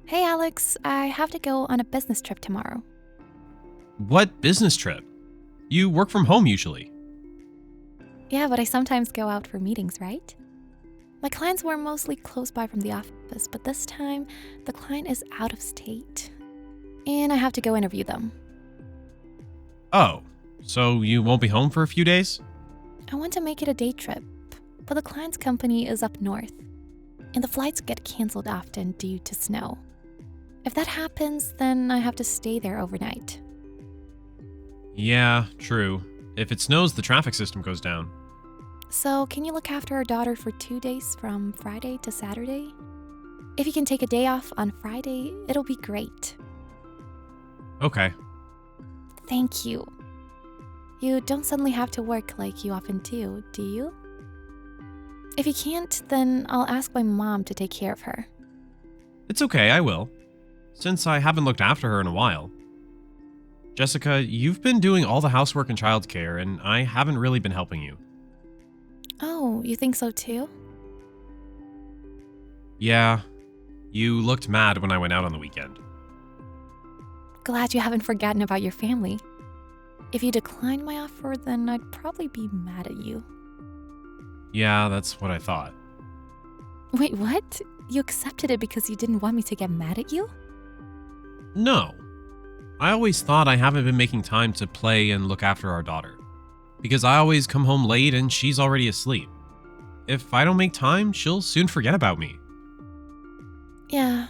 Hey Alex, I have to go on a business trip tomorrow. What business trip? You work from home usually. Yeah, but I sometimes go out for meetings, right? My clients were mostly close by from the office, but this time the client is out of state. And I have to go interview them. Oh, so you won't be home for a few days? I want to make it a day trip, but the client's company is up north, and the flights get canceled often due to snow. If that happens, then I have to stay there overnight. Yeah, true. If it snows, the traffic system goes down. So, can you look after our daughter for 2 days from Friday to Saturday? If you can take a day off on Friday, it'll be great. Okay. Thank you. You don't suddenly have to work like you often do you? If you can't, then I'll ask my mom to take care of her. It's okay, I will. Since I haven't looked after her in a while. Jessica, you've been doing all the housework and childcare, and I haven't really been helping you. Oh, you think so too? Yeah, you looked mad when I went out on the weekend. Glad you haven't forgotten about your family. If you decline my offer, then I'd probably be mad at you. Yeah, that's what I thought. Wait, what? You accepted it because you didn't want me to get mad at you? No. I always thought I haven't been making time to play and look after our daughter. Because I always come home late and she's already asleep. If I don't make time, she'll soon forget about me. Yeah,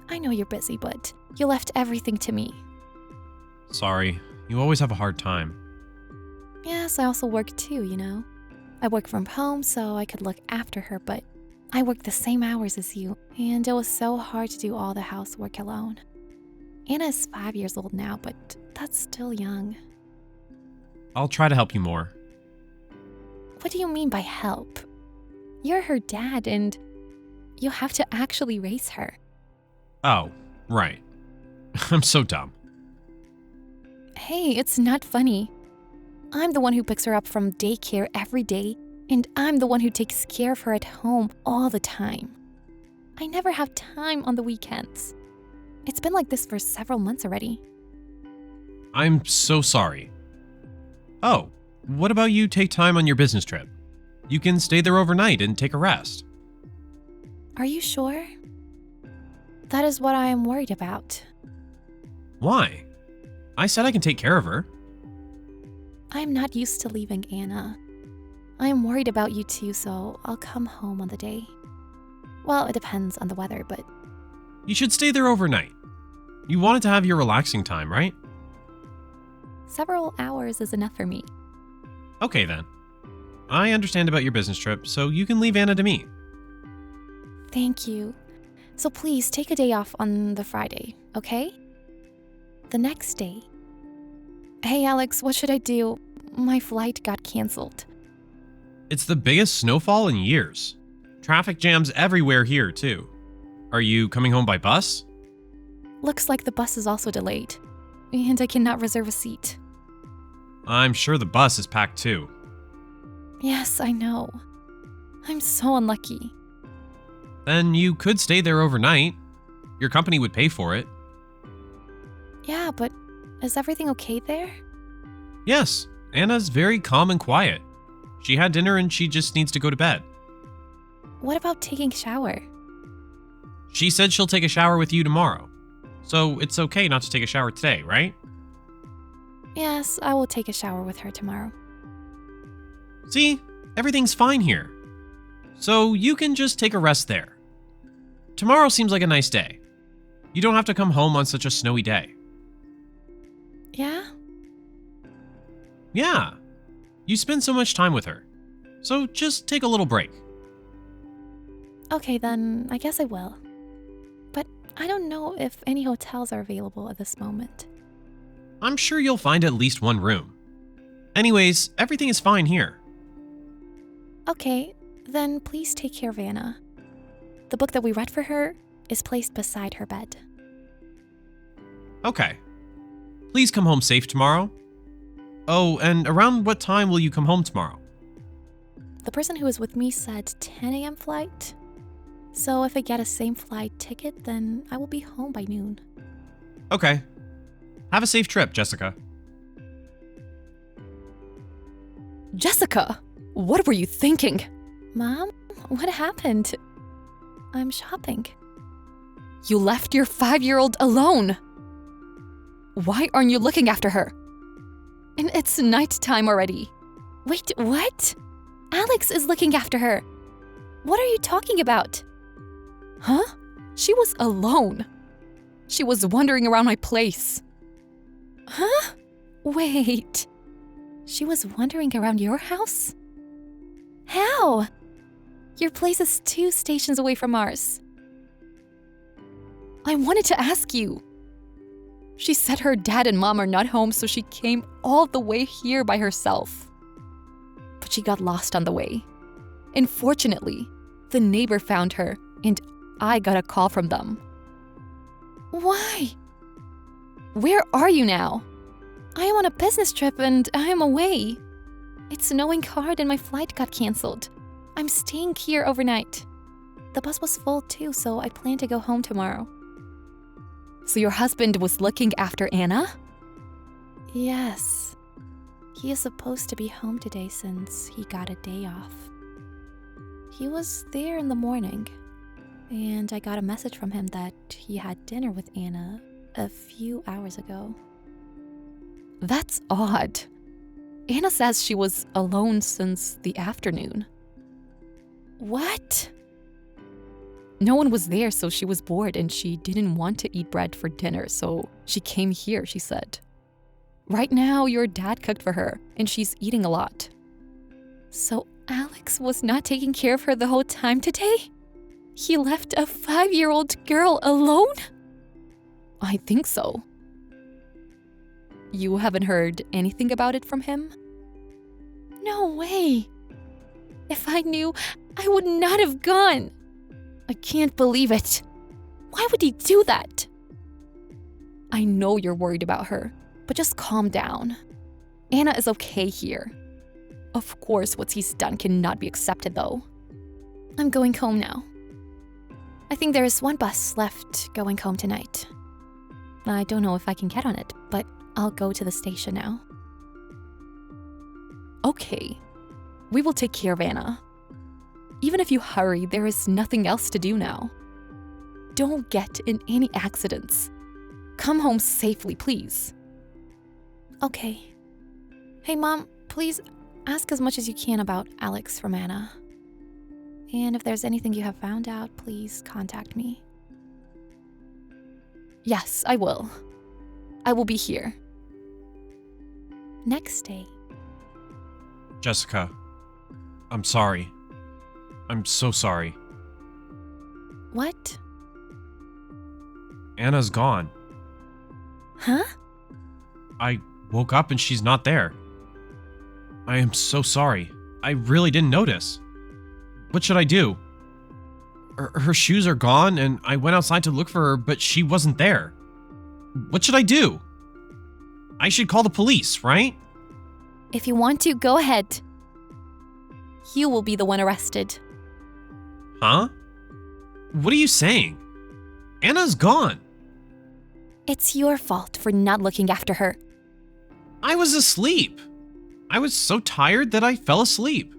I know you're busy, but you left everything to me. Sorry, you always have a hard time. Yes, I also work too, you know. I work from home so I could look after her, but I work the same hours as you, and it was so hard to do all the housework alone. Anna is 5 years old now, but that's still young. I'll try to help you more. What do you mean by help? You're her dad, and you have to actually raise her. Oh, right. I'm so dumb. Hey, it's not funny. I'm the one who picks her up from daycare every day, and I'm the one who takes care of her at home all the time. I never have time on the weekends. It's been like this for several months already. I'm so sorry. Oh, what about you take time on your business trip? You can stay there overnight and take a rest. Are you sure? That is what I am worried about. Why? I said I can take care of her. I am not used to leaving Anna. I am worried about you too, so I'll come home on the day. Well, it depends on the weather, but You should stay there overnight. You wanted to have your relaxing time, right? several hours is enough for me. Okay then. I understand about your business trip, so you can leave Anna to me. Thank you. So please take a day off on the Friday, okay? The next day. Hey Alex, what should I do? My flight got canceled. It's the biggest snowfall in years. Traffic jams everywhere here, too. Are you coming home by bus? Looks like the bus is also delayed, and I cannot reserve a seat. I'm sure the bus is packed too. Yes, I know. I'm so unlucky. Then you could stay there overnight. Your company would pay for it. Yeah, but is everything okay there? Yes, Anna's very calm and quiet. She had dinner and she just needs to go to bed. What about taking a shower? She said she'll take a shower with you tomorrow. So it's okay not to take a shower today, right? Yes, I will take a shower with her tomorrow. See, everything's fine here. So you can just take a rest there. Tomorrow seems like a nice day. You don't have to come home on such a snowy day. Yeah? Yeah, you spend so much time with her. So just take a little break. Okay, then I guess I will. But I don't know if any hotels are available at this moment. I'm sure you'll find at least one room. Anyways, everything is fine here. Okay, then please take care of Anna. The book that we read for her is placed beside her bed. Okay. Please come home safe tomorrow. Oh, and around what time will you come home tomorrow? The person who was with me said 10 a.m. flight. So if I get a same flight ticket, then I will be home by noon. Okay. Have a safe trip, Jessica. Jessica, what were you thinking? Mom, what happened? I'm shopping. You left your 5-year-old alone. Why aren't you looking after her? And it's nighttime already. Wait, what? Alex is looking after her. What are you talking about? Huh? She was alone. She was wandering around my place. Huh? Wait. She was wandering around your house? How? Your place is 2 stations away from ours. I wanted to ask you. She said her dad and mom are not home, so she came all the way here by herself. But she got lost on the way. And fortunately, the neighbor found her, and I got a call from them. Why? Where are you now? I am on a business trip and I am away. It's snowing hard and my flight got canceled. I'm staying here overnight. The bus was full too, so I plan to go home tomorrow. So your husband was looking after Anna? Yes. He is supposed to be home today since he got a day off. He was there in the morning, and I got a message from him that he had dinner with Anna a few hours ago. That's odd. Anna says she was alone since the afternoon. What? No one was there, so she was bored and she didn't want to eat bread for dinner, so she came here, she said. Right now, your dad cooked for her, and she's eating a lot. So Alex was not taking care of her the whole time today? He left a 5-year-old girl alone? I think so. You haven't heard anything about it from him? No way. If I knew, I would not have gone. I can't believe it. Why would he do that? I know you're worried about her, but just calm down. Anna is okay here. Of course, what he's done cannot be accepted, though. I'm going home now. I think there is one bus left going home tonight. I don't know if I can get on it, but I'll go to the station now. Okay. We will take care of Anna. Even if you hurry, there is nothing else to do now. Don't get in any accidents. Come home safely, please. Okay. Hey, Mom, please ask as much as you can about Alex from Anna. And if there's anything you have found out, please contact me. Yes, I will. I will be here. Next day. Jessica, I'm sorry. I'm so sorry. What? Anna's gone. Huh? I woke up and she's not there. I am so sorry. I really didn't notice. What should I do? Her shoes are gone and I went outside to look for her, but she wasn't there. What should I do? I should call the police, right? If you want to, go ahead. You will be the one arrested. Huh? What are you saying? Anna's gone. It's your fault for not looking after her. I was asleep. I was so tired that I fell asleep.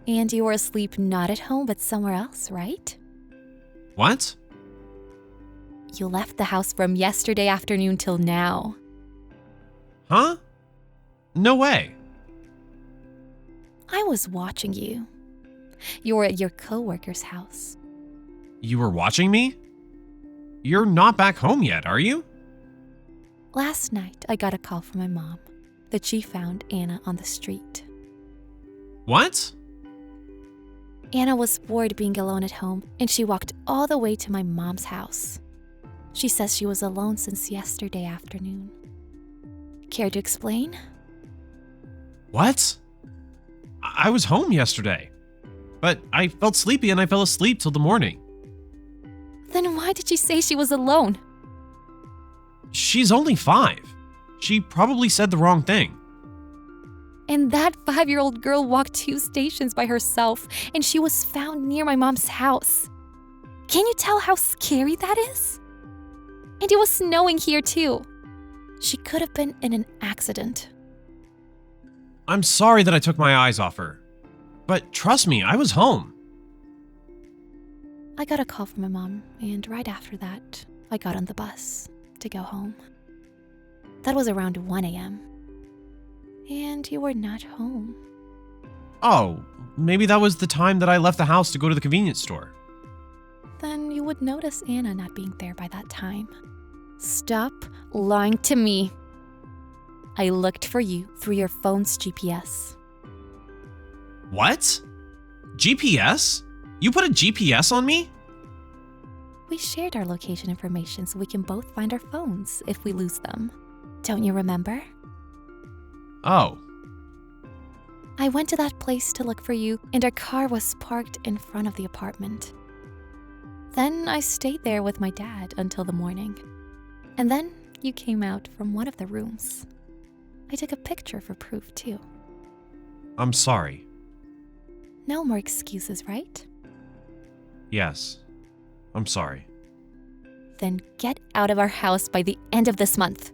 And you were asleep not at home but somewhere else, right? What? You left the house from yesterday afternoon till now. Huh? No way. I was watching you. You were at your coworker's house. You were watching me? You're not back home yet, are you? Last night, I got a call from my mom that she found Anna on the street. What? Anna was bored being alone at home, and she walked all the way to my mom's house. She says she was alone since yesterday afternoon. Care to explain? What? I was home yesterday, but I felt sleepy and I fell asleep till the morning. Then why did she say she was alone? She's only 5. She probably said the wrong thing. And that 5-year-old girl walked 2 stations by herself, and she was found near my mom's house. Can you tell how scary that is? And it was snowing here too. She could have been in an accident. I'm sorry that I took my eyes off her. But trust me, I was home. I got a call from my mom, and right after that, I got on the bus to go home. That was around 1 a.m. And you were not home. Oh, maybe that was the time that I left the house to go to the convenience store. Then you would notice Anna not being there by that time. Stop lying to me. I looked for you through your phone's GPS. What? GPS? You put a GPS on me? We shared our location information so we can both find our phones if we lose them. Don't you remember? Oh. I went to that place to look for you, and our car was parked in front of the apartment. Then I stayed there with my dad until the morning. And then you came out from one of the rooms. I took a picture for proof too. I'm sorry. No more excuses, right? Yes. I'm sorry. Then get out of our house by the end of this month.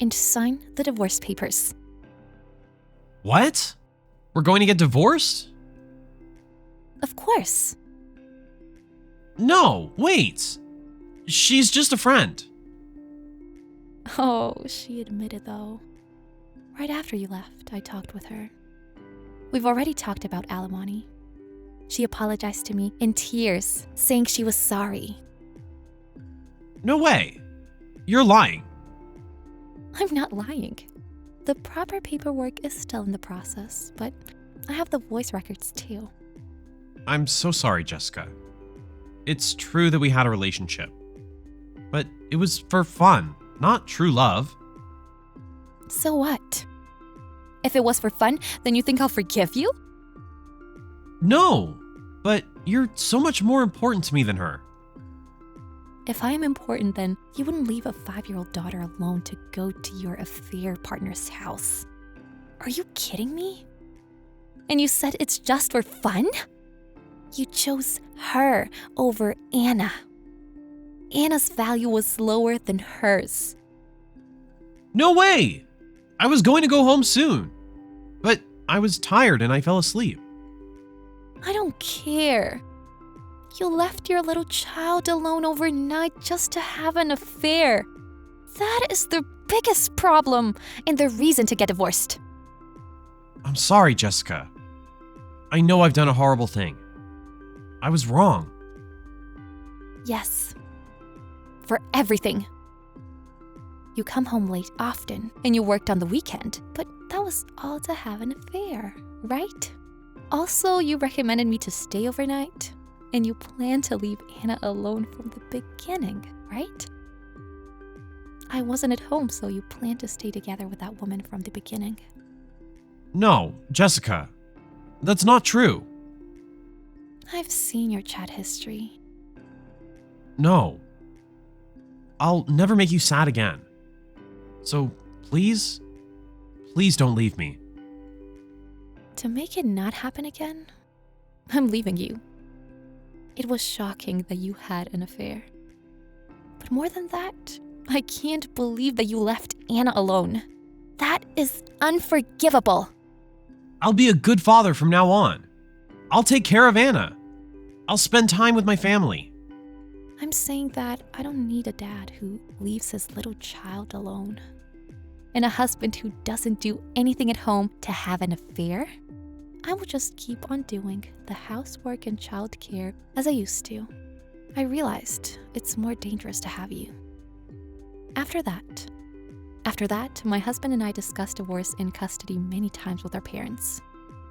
And sign the divorce papers. What? We're going to get divorced? Of course. No, wait. She's just a friend. Oh, she admitted though. Right after you left, I talked with her. We've already talked about alimony. She apologized to me in tears, saying she was sorry. No way. You're lying. I'm not lying. The proper paperwork is still in the process, but I have the voice records too. I'm so sorry, Jessica. It's true that we had a relationship. But it was for fun, not true love. So what? If it was for fun, then you think I'll forgive you? No, but you're so much more important to me than her. If I am important, then you wouldn't leave a 5-year-old daughter alone to go to your affair partner's house. Are you kidding me? And you said it's just for fun? You chose her over Anna. Anna's value was lower than hers. No way! I was going to go home soon. But I was tired and I fell asleep. I don't care. You left your little child alone overnight just to have an affair. That is the biggest problem and the reason to get divorced. I'm sorry, Jessica. I know I've done a horrible thing. I was wrong. Yes. For everything. You come home late often and you worked on the weekend, but that was all to have an affair, right? Also, you recommended me to stay overnight, and you planned to leave Anna alone from the beginning, right? I wasn't at home, so you planned to stay together with that woman from the beginning. No, Jessica. That's not true. I've seen your chat history. No. I'll never make you sad again. So, please don't leave me. To make it not happen again, I'm leaving you. It was shocking that you had an affair. But more than that, I can't believe that you left Anna alone. That is unforgivable. I'll be a good father from now on. I'll take care of Anna. I'll spend time with my family. I'm saying that I don't need a dad who leaves his little child alone. And a husband who doesn't do anything at home to have an affair. I will just keep on doing the housework and childcare as I used to. I realized it's more dangerous to have you. After that, my husband and I discussed divorce in custody many times with our parents.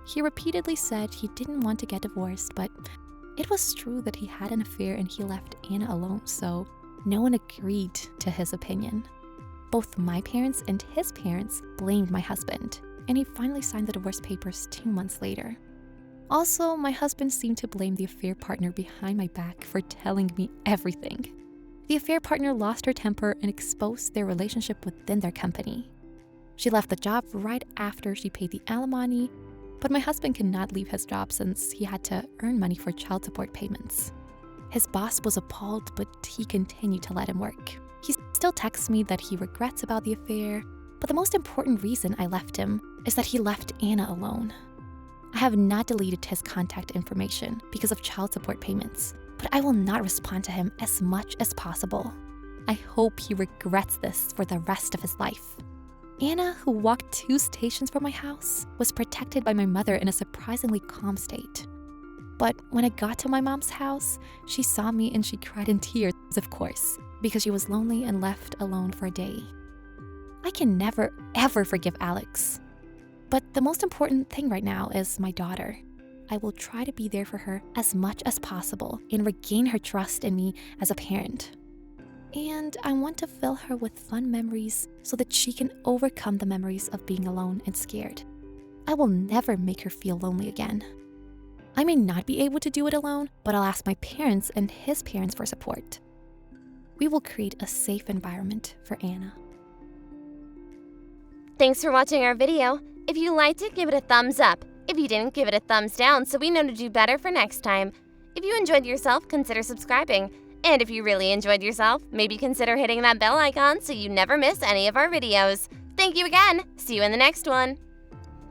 He repeatedly said he didn't want to get divorced, but it was true that he had an affair and he left Anna alone, so no one agreed to his opinion. Both my parents and his parents blamed my husband, and he finally signed the divorce papers 2 months later. Also, my husband seemed to blame the affair partner behind my back for telling me everything. The affair partner lost her temper and exposed their relationship within their company. She left the job right after she paid the alimony, but my husband could not leave his job since he had to earn money for child support payments. His boss was appalled, but he continued to let him work. He still texts me that he regrets about the affair, but the most important reason I left him is that he left Anna alone. I have not deleted his contact information because of child support payments, but I will not respond to him as much as possible. I hope he regrets this for the rest of his life. Anna, who walked 2 stations from my house, was protected by my mother in a surprisingly calm state. But when I got to my mom's house, she saw me and she cried in tears, of course, because she was lonely and left alone for a day. I can never, ever forgive Alex. But the most important thing right now is my daughter. I will try to be there for her as much as possible and regain her trust in me as a parent. And I want to fill her with fun memories so that she can overcome the memories of being alone and scared. I will never make her feel lonely again. I may not be able to do it alone, but I'll ask my parents and his parents for support. We will create a safe environment for Anna. Thanks for watching our video. If you liked it, give it a thumbs up. If you didn't, give it a thumbs down so we know to do better for next time. If you enjoyed yourself, consider subscribing. And if you really enjoyed yourself, maybe consider hitting that bell icon so you never miss any of our videos. Thank you again. See you in the next one.